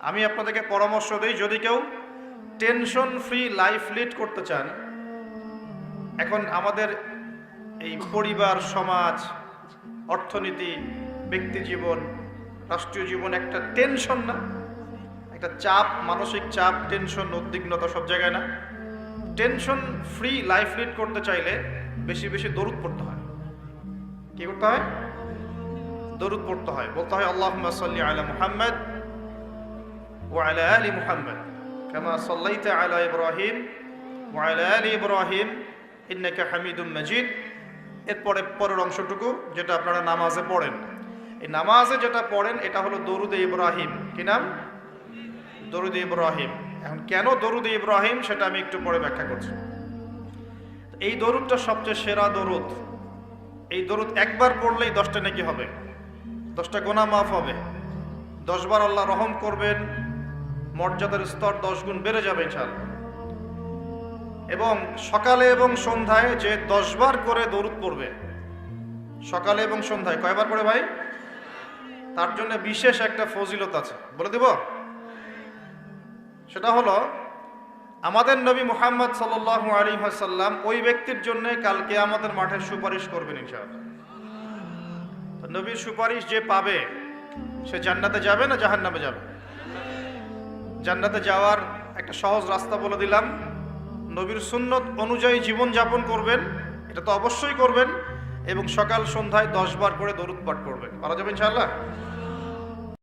আমি আপনাদেরকে পরামর্শ দিই, যদি কেউ টেনশন ফ্রি লাইফ লিড করতে চান, এখন আমাদের এই পরিবার, সমাজ, অর্থনীতি, ব্যক্তি জীবন, রাষ্ট্রীয় জীবন একটা টেনশন না, একটা চাপ, মানসিক চাপ, টেনশন, উদ্বিগ্নতা সব জায়গায় না। টেনশন ফ্রি লাইফ লিড করতে চাইলে বেশি বেশি দরুদ পড়তে হয়। কি করতে হয়? দরুদ পড়তে হয়। বলতে হয় আল্লাহুম্মা সাল্লি আলা মুহাম্মাদ ওয়া আলা আলি মুহাম্মাদ কামা সাল্লাইতা আলা ইব্রাহিম ওয়া আলা আলি ইব্রাহিম ইন্নাকা হামিদুম মাজিদ। এরপরে পরের অংশটুকু যেটা আপনারা নামাজে পড়েন, এই নামাজে যেটা পড়েন এটা হলো দরুদে ইব্রাহিম। কি নাম? দরুদে ইব্রাহিম। এখন কেন দরুদে ইব্রাহিম সেটা আমি একটু পরে ব্যাখ্যা করছি। এই দরুদটা সবচেয়ে সেরা দরুদ। এই দরুদ একবার পড়লেই 10টা নেকি হবে, 10টা গুনাহ মাফ হবে, 10 বার আল্লাহ রহম করবেন, মর্যাদার স্তর 10 গুণ বেড়ে যাবে ইনশাআল্লাহ। এবং সকালে এবং সন্ধ্যায় যে 10 বার করে দরুদ পড়বে, সকালে এবং সন্ধ্যায় কয়বার করে ভাই? তার জন্য বিশেষ একটা ফজিলত আছে, বলে দেব। সেটা হলো আমাদের নবী মুহাম্মদ সাল্লাল্লাহু আলাইহি ওয়াসাল্লাম ওই ব্যক্তির জন্য কাল কিয়ামতের মাঠে সুপারিশ করবেন ইনশাআল্লাহ। তো নবীর সুপারিশ যে পাবে সে জান্নাতে যাবে না জাহান্নামে যাবে? জান্নাতে যাওয়ার একটা সহজ রাস্তা বলে দিলাম। নবীর সুন্নত অনুযায়ী জীবন যাপন করবেন, এটা তো অবশ্যই করবেন, এবং সকাল সন্ধ্যায় 10 বার করে দরুদ পাঠ করবেন। পারা যাবে ইনশাআল্লাহ?